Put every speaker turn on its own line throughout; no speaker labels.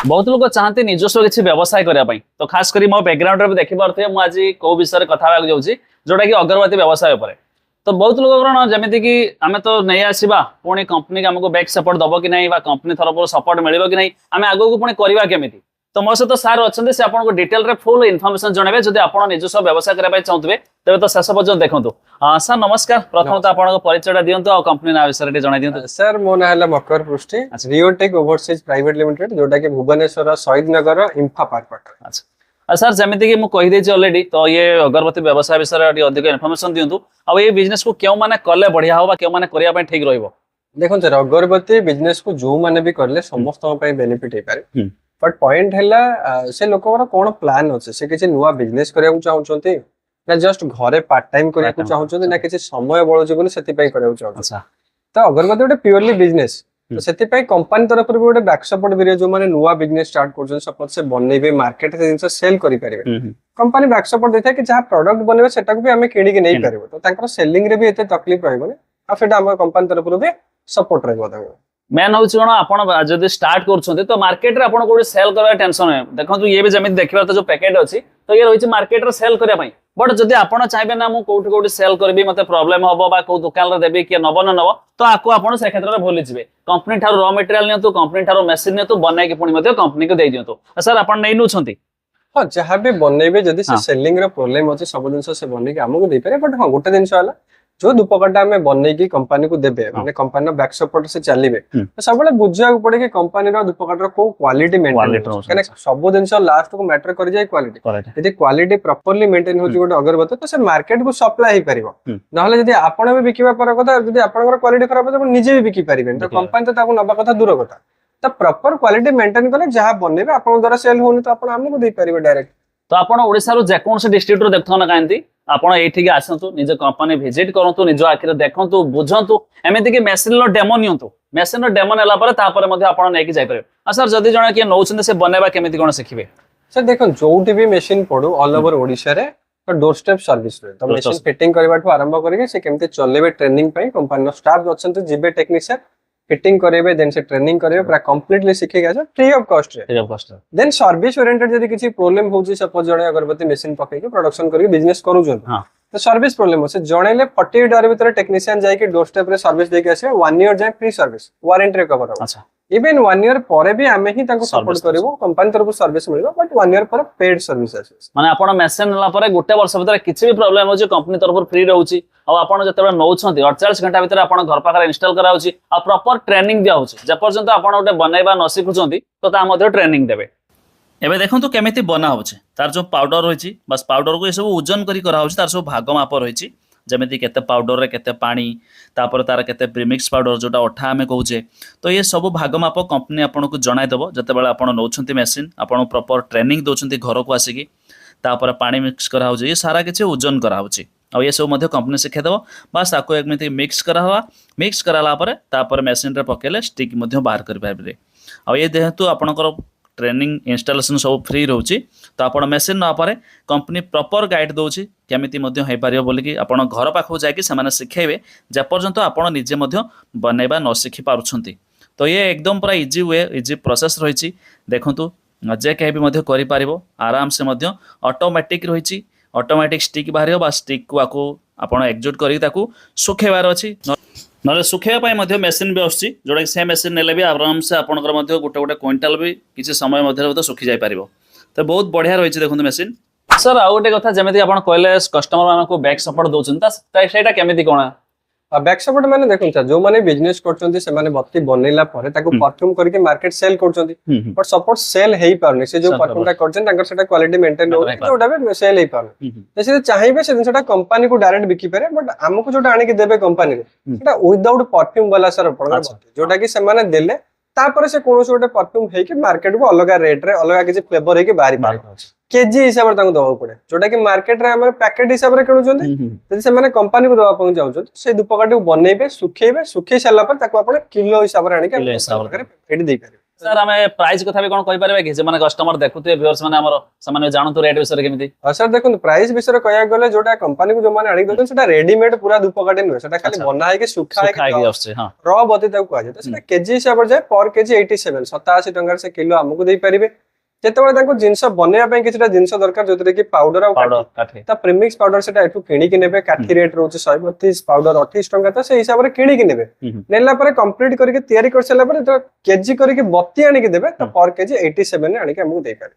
बहुत लोग चाहते निजस्व किसी व्यवसाय करने तो खास कर मो बैकग्राउंड भी देखी पारे मुझे कौ विषय कथा जाऊँगी जोटा कि अगरबत्ती व्यवसाय पर तो बहुत लोग कौन जमीती कि आम तो नहीं आसवा पुणी कंपनी आमको बैक सपोर्ट दब कि नहीं कंपनी तरफ सपोर्ट मिल कि नहीं आम आगू पुणी करवा केमी तो मो सहित सार अच्छा से आपको डिटेल रे फुल इनफॉरमेशन जनइबे जब आप निजस्व व्यवसाय करने चाहते तेरे तो शेष पर्यटन देखो सर नमस्कार प्रथम तो आपको परिचय दिंतु और कंपनी ना विषय जन दिंतु
सर मो ना है मकर पृष्टि रियोटेक ओवरसीज प्राइवेट लिमिटेड जोटा कि भुवनेश्वर शहीद नगर इंफा पार्क।
अच्छा सर जमीती कि मुझे अलरेडी तो ये अगरबत्ती व्यवसाय विषय अधिक इनफॉरमेशन दिंतु आ ये बिजनेस को क्यों माने कले बढ़िया हो क्यों माने करने ठीक रहिबो।
देखो सर अगरबत्ती बिजनेस को जो माने भी करले समस्त बेनिफिट हो पारे बट पॉइंट है से लोक कौन प्लान अच्छे से किसी नुआ बिजनेस करने चाहते ना जस्ट घरे पार्ट टाइम करने चाहते ना किसी समय बळुची बोली सेति पई करने चाहते तो अगरबत्ती गोटे प्योरली बिजनेस तो सेति पई कंपनी तरफ गोटे बैक सपोर्ट करियो जो माने नुआ बिजनेस स्टार्ट करछन सपोज से बनेबे मार्केट से जिंस सेल करि परिबे कंपनी बैक सपोर्ट देता कि जहां प्रोडक्ट बनेबे सेटा को भी हमें किणी के नहीं परिबो तो तांकर सेलिंग रे भी एते तकलीफ रहबो आ सेटा हम कंपनी तरफ भी सपोर्ट रहबो तांको
मेन हूँ कौन आप जब स्टार्ट कर तो मार्केट रे आपन कोठी सेल करबा टेंशन है देखो ये भी जमी देखिबार तो जो पैकेट अछि तो ये रही मार्केट रे सेल करबा पई बट जदि आपन चाहिबे ना मु कोठी कोठी सेल करबी मते प्रॉब्लम हबो बा को दुकान रे देबी कि नब न नब तो आको आपन से क्षेत्र रे भूली जिवे कंपनी थारो रॉ मटेरियल नियंतु कंपनी थारो मशीन नियंतु बनाई के पुणी मते कंपनी को दे दियंतु सर आपन नै नुछंती
हां जहां भी बनेबे जदि से सेलिंग रे प्रॉब्लम अछि सब दिन से बने के हमको दे पारे बट हां गोटे दिन होला जो धूपकाटा में बने की कंपनी को देबे माने कंपनी बैक सपोर्ट से चलीबे तो सब बळे बुझिया पड़े कि कंपनी रो धूपकाटा को क्वालिटी मेंटेन कने सब दिन लास्ट को मैटर कर जाय क्वालिटी यदि क्वालिटी प्रॉपर्ली मेंटेन होची गोटे अगरबत्ती तो से मार्केट को सप्लाई ही परिबो नहले यदि आपण भी बिकिबा पर कथा यदि आपनकर क्वालिटी खराब हो तो निजे भी बिकि परिबेन तो कंपनी तो ताको नबा कथा दूर कथा तो प्रॉपर क्वालिटी मेंटेन करे जहां बनेबे आपण द्वारा सेल होनी तो आपण हमको दे परिबे डायरेक्ट
तो आपण ओडिसा रो जेकोन से डिस्ट्रीब्यूटर देखथो ना कांती आपण एठी के आसंतु निज कंपनी विजिट करंतु निज आखिर देखंतु बुझंतु एमिति कि मशीन लो डेमो नियंतु मशीन रो डेमो नेला पर तापर मध्ये आपण नै कि जाय परबे आ सर जदी जणा कि नौछन से बनेबा केमिति कोन सिखिबे
सर देखो जोटी भी मशीन पडू ऑल ओवर ओडिसा रे तो डोर स्टेप सर्विस रे तो मशीन फिटिंग करबाठू आरंभ करके से केमिति चलेबे ट्रेनिंग पई कंपनी नो स्टाफ अछंतु जिबे टेक्नीशियन फिटिंग करेबे देन से ट्रेनिंग करेबे पूरा कंप्लीटली सिखे गया free of cost then service oriented जदी किसी प्रॉब्लम होची सपोज जणे अगरबत्ती मशीन पके के प्रोडक्शन करके बिजनेस करू जन तो सर्विस प्रॉब्लम से जणेले 48 आवर भीतर टेक्नीशियन जाय के डोर स्टेप रे सर्विस दे के आसे 1 ईयर जाय फ्री सर्विस वारंटी रे कवर हो अच्छा इवन 1 ईयर परे भी आमे ही ताको सपोर्ट करबो कंपनी तरफ सर्विस मिलबो बट 1 ईयर पर पेड सर्विस आसे माने
आपण मशीन ला पर गोटे वर्ष भीतर किछि भी प्रॉब्लम हो जे कंपनी तरफ फ्री रहउची आ आपण जते नौछंती 48 घंटा भीतर आपण घर पाखर इंस्टॉल करा होची आ प्रॉपर ट्रेनिंग दिया होची जे पर्यंत आपण ओटे बनाइबा न सिखुचंती तो ता मध्ये ट्रेनिंग देबे एबे देखंतु केमिति बना होचे तार जो पाउडर होईची बस पाउडर को ए सब ओजन करी करा होची तार सब भाग माप होईची जमिति केते पाउडर रे केते पानी तापर तार केते प्रीमिक्स पाउडर जोटा अठा हमें कहूचे तो ये सब भाग माप कंपनी आपन को जणाई देबो जते बेला आपन नौछंती मशीन आपन प्रॉपर ट्रेनिंग दोछंती घर को आसीकी तापर पानी मिक्स करा होचे ये सारा किछि ओजन करा होची आ ये सब मध्ये कंपनी सिखे देबो बस आको एकमिति मिक्स करा हवा मिक्स कराला पर तापर मशीन रे पकेले स्टिक मध्ये बाहर कर पाबे आ ये जेहेतु आपनकर ट्रेनिंग इंस्टॉलेशन सब फ्री रोची तो आपण मशीन न पारे कंपनी प्रॉपर गाइड दोची केमिति मध्ये होई पारियो बोली कि आपण घर पाखो जाय कि समान सिखेबे जे पर्यंत आपण निजे मध्ये बनेबा न सिखि पारुछंती तो ये एकदम पूरा इजी वे इजी प्रोसेस रहिछि देखंतु जे के भी मध्ये करि पारिबो आराम से मध्ये ऑटोमेटिक रहिछि ऑटोमेटिक स्टिक बाहरियो बा स्टिक को आको आपण एक्सजूट करि ताकू सुखेबार अछि नले सुखेबा मध्ये मशीन भी आछि जोडा से मशीन नेले भी आराम से आपनकर मध्ये गोटे गोटे क्विंटल भी किछि समय मध्ये तो सुखि जाय पारिबो तो बहुत बढ़िया रहिछि देखंतु मशीन सर आ गोटे कथा जेमिति आपण कहले कस्टमर मानको बैक सपोर्ट दोछन त सेटा केमिति कोना
बैक सपोर्ट माने देखो जो माने बिजनेस करछंती से माने बत्ती बनैला परे ताको परफ्यूम करके मार्केट सेल करछंती बट सपोर्ट सेल हेई पारने से जो परफ्यूम ता करछन तांकर सेटा क्वालिटी मेंटेन हो जोटा भी सेल हेई पारने जैसे चाहिबे से सेटा कंपनी को डायरेक्ट बिकी पारे बट हमको जोटा आने के देबे कंपनी रे सेटा विदाउट परफ्यूम वाला सर पड़गा जोटा कि से माने देले तापर से कोनो गोटे परफ्यूम हे के मार्केट को अलग रेट रे अलग किछि फ्लेवर हे के बाहरी पारे केजी हिसाब रे ताको दवा पड़े जोटा कि मार्केट रे हमर पैकेट हिसाब रे किनु जंदी जदि से माने कंपनी को दवा पहुंच जाउ से धूपकाटी को बनेबे सुखेबे सुखे साला पर ताको आपण किलो हिसाब रे आनी के हिसाब रे पेट दे पारे
सर आम प्राइस कथा भी कौन कहि परबे कि जे माने कस्टमर देखुते व्यूअर्स माने हमर सामान्य जानतु रेट विषय केमिति
सर देखो प्राइस विषय कहया गले जोटा कंपनी को जो माने आनी दउछन सेटा रेडीमेड पूरा धूपकाठी नुहे सेटा खाली
अच्छा।
बना है कि सुखा है
सुखा
कि
के आछे हां
रॉ बती ताको कहा जाय सेटा केजी हिसाब जाय पर केजी 87 87 टंका से किलो हमको देई परिबे जेतेबेले ताको जिंस बनेया पय किछटा जिंस दरकार जोतरे कि पाउडर आ
पाउडर काठी
ता प्रीमिक्स पाउडर सेटा एठू किणी कि नेबे काठी रेट रोचे 132 पाउडर 28 टंका तो से हिसाब रे किणी कि नेबे नेला परे कंप्लीट करके तयारी कर सला परे तो केजी करके बत्ती आनी कि देबे तो पर केजी 87 ने आनी कि हमको देई पारे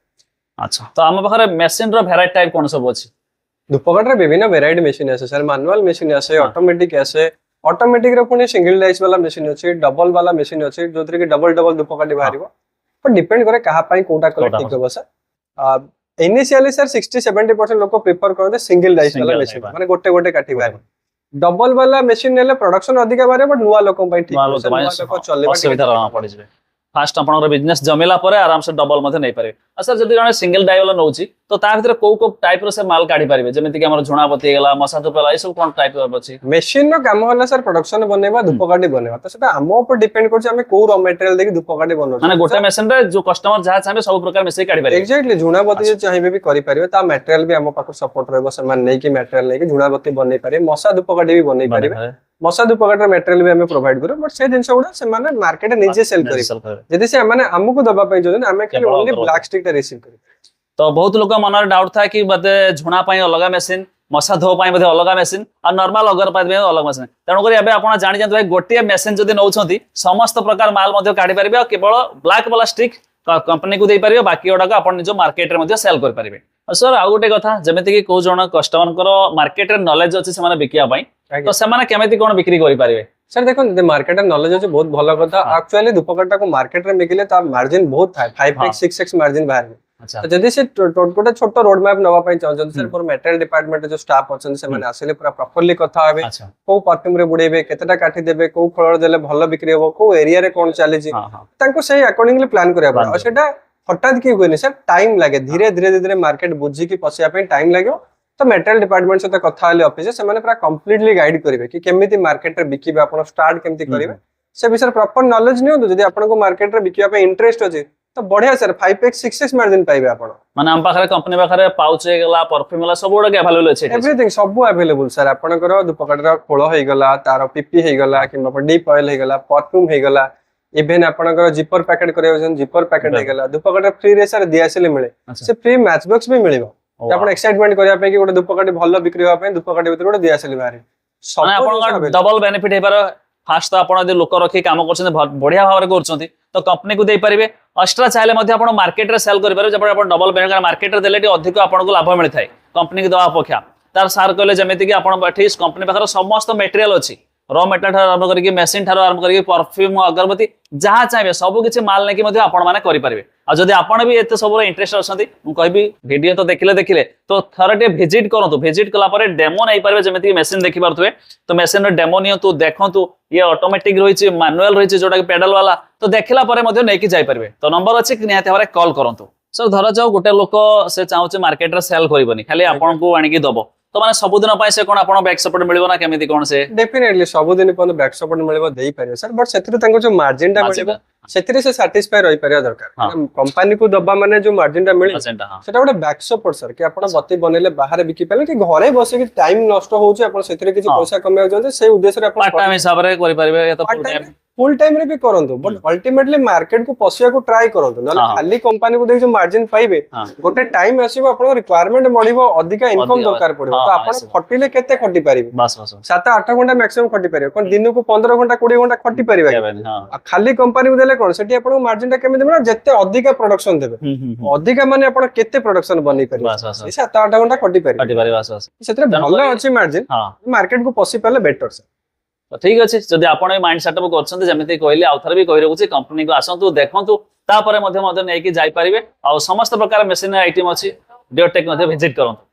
अच्छा तो हम पाखरे मशीन रो वेराइटी टाइप कोन सब अछि
धूपकाठ रे विभिन्न वेराइटी मशीन आसे सर मैनुअल मशीन आसे ऑटोमेटिक आसे ऑटोमेटिक रे पुनी सिंगल डाइस वाला मशीन अछि डबल वाला मशीन अछि जोतरे कि डबल डबल धूपकाठी बाहरिबो पर डिपेंड करे कहा पई कोटा कले ठीक हो सर इनिशियली सर 60-70% लोग प्रिफर करते सिंगल डाइस वाला मशीन माने गोटे गोटे काठी बाहर डबल वाला मशीन नेले प्रोडक्शन अधिक बारे बट नुवा लोक पई ठीक हो सर नुवा लोक चले
असुविधा रहना पड़ जिवे फास्ट आपनर बिजनेस जमेला परे आराम से डबल मध्ये नै पारे सर जदि जने सिंगल डाई वाला नउची तो ता भीतर को टाइप रो से माल काढी पारिबे जेमिति कि हमर झुणापति गेला मसा धुपेला ए सब कोन टाइप रो अछि
मशीन रो काम होला सर प्रोडक्शन बनेबा धूपकाठी बनेबा तो सेटा हम ऊपर डिपेंड करछ हमें को रॉ मटेरियल देके धूपकाठी बनौ
माने गोटे मशीन रे जो कस्टमर जहा चाहे सब प्रकार मेसे काढी पारिबे
एग्जैक्टली झुणापति जे चाहिबे भी करि पारिबे ता मटेरियल भी हम पाखो सपोर्ट रहबो सर मान नै कि मटेरियल नै कि झुणापति बनै पारे मसा धूपकाठी भी बनै पारिबे मसा धूपकाठी मटेरियल भी हमें प्रोवाइड करू बट से जिंस गुडा से माने मार्केट निजे सेल करी जदि से माने हमको दबा पई जोन हमें खाली ओनली ब्लैक स्टिक टा रिसीव करी
तो बहुत लोक मन डाउट था कि बदे झुणा पई अलग मशीन मसा धो पई बदे अलग मशीन और नॉर्मल अगर पई अलग मशीन तेणु करी एबे आपण जानि जंतु भाई गोटे मशीन जदि नउछंती समस्त प्रकार माल मध्ये काढी परिबे और केवल ब्लैक वाला स्टिक कंपनी को दे परिबे बाकी ओडा को आपण निजो मार्केट रे मध्ये सेल कर परिबे सर आ गोटे कथा जेमिति कि को जण कस्टमर को मार्केट रे नॉलेज अछि से माने बिकिया पई तो से माने केमिति कोन बिक्री करि परिबे
सर देखो मार्केट रे नॉलेज अछि बहुत भलो कथा एक्चुअली धूपकाठा को मार्केट रे बिकिले ता मार्जिन बहुत थाय 5x 6x मार्जिन बाहर
अच्छा
तो जदि से गोटे छोट रोड मैप नवा पई चाहजन सर पर मटेरियल डिपार्टमेंट जो स्टाफ अछन से माने आसिले पूरा प्रॉपर्ली कथा हेबे को परफ्यूम रे बुडेबे केतेटा काठी देबे को फळ देले भलो बिक्री होबो को एरिया रे कोन चली छी तांको सही अकॉर्डिंगली प्लान करिया पड़ो सेटा हठात की होइनी सर टाइम लागे धीरे धीरे धीरे मार्केट बुझी की पसिया पे टाइम लागो तो मटेरियल डिपार्टमेंट से कथा हले ऑफिस से माने पूरा कंप्लीटली गाइड करिवे कि केमिति मार्केट रे बिकिबे आपण स्टार्ट केमिति करिवे से विषय प्रॉपर नॉलेज नियो जदि आपण को मार्केट रे बिकिबा पे इंटरेस्ट अछि तो बढ़िया सर 5x 6x मार्जिन पाइबे आपण
माने हम पाखरे कंपनी पाखरे पाउच हे गेला परफ्यूम वाला सब ओडा के अवेलेबल अछि
एवरीथिंग सब अवेलेबल सर आपण को धूपकाठा खोळ हे गेला तार पीपी हे गेला कि डीप ऑयल हे गेला परफ्यूम हे गेला इवन आपनकर जिपर पैकेट करबे जिपर पैकेट हे गेला धूपकाठा फ्री रे सर दियासिले मिले से फ्री मैच बॉक्स भी मिलिबो आपण एक्साइटमेंट करिया पे कि गोटे धूपकाठी भलो बिक्री होबा पे धूपकाठी भीतर गोटे दियासिले बारे
माने आपण डबल बेनिफिट हे पारो फास्ट तो आपण यदि लोक रखी काम करछन बढ़िया भाव रे करछन तो कंपनी को दे परिबे एक्स्ट्रा चाहले मध्ये आपण मार्केट रे सेल करि पारे जब आपण डबल बेनिफिट मार्केट रे देले अधिक आपण को लाभ मिलि थाए कंपनी के दवा अपेक्षा तार सार कहले जेमिति कि आपण एठी कंपनी पाखर समस्त मटेरियल अछि रॉ मटेरियल आरंभ करके मशीन ठारो आरंभ करके परफ्यूम अगरबत्ती जहाँ चाहिए सब किसी माल नहीं कि आपण माने करि परिबे आ जदि आपण भी एते सब इंटरेस्ट अछंती मु कहबी वीडियो तो देखिले तो थरटे विजिट करंतु विजिट कला परे डेमो नै परबे जेमिति कि मशीन देखि पारथुए तो मशीन रो डेमो नियंतु देखंतु ये ऑटोमेटिक रहिछि मैनुअल रहिछि जोटा कि पेडल वाला तो देखिला परे मध्ये नै कि जाई परबे तो नंबर अछि कि निहाते भारे कॉल करंतु सर धर जाओ गोटे लोक से चाहूचे मार्केट रे सेल करबनी खाली आपण को आनी कि दबो तो माने सब दिन पाए से कोन आपण बैक सपोर्ट मिलिबो ना केमिति कोन से
डेफिनेटली सब दिन पर बैक सपोर्ट मिलिबो देई परियो सर बट सेतिर तांको जो मार्जिन टा मिलिबो सेतिर से सैटिस्फाई रहि परिया दरकार कंपनी को दबा माने जो मार्जिन टा मिली सेटा गोटे बैक सपोर्ट सर कि आपण बत्ती बनेले बाहर बिकि पाले कि घरे बसे कि टाइम नष्ट होउचे आपण सेतिर किछि पैसा कमाउ जंते से उद्देश्य रे आपण
पार्ट टाइम हिसाब रे करि परिबे या तो
फुल टाइम रे भी करंतु बट अल्टीमेटली मार्केट को पसिया को ट्राई करंतु नले खाली कंपनी को देख जो मार्जिन पाइबे गोटे टाइम आसीबो आपण रिक्वायरमेंट बढ़िबो अधिका इनकम दरकार पड़िबो तो आपण खटिले केते खटि परिबे
बस बस
7-8 घंटा मैक्सिमम खटि परिबे कोन दिन को 15 घंटा 20 घंटा खटि परिबे खाली कंपनी को देले कोन सेठी आपण मार्जिन टा केमे देबे जत्ते अधिका प्रोडक्शन देबे अधिका माने आपण केते प्रोडक्शन बनि परिबे 7-8 घंटा खटि परिबे बस बस सेतरे भलो अछि मार्जिन मार्केट को पसि पाले बेटर सर
तो ठीक अच्छे जदि आपण माइंड सेटअप करछन्ते जेमिति कहले आउथर भी कहि रहउछि कंपनी को आसंतु देखंतु तापरे मध्ये मध्ये नै कि जाई परिबे आ समस्त प्रकार मशीन आइटम अछि डियोटेक मध्ये विजिट करंतु।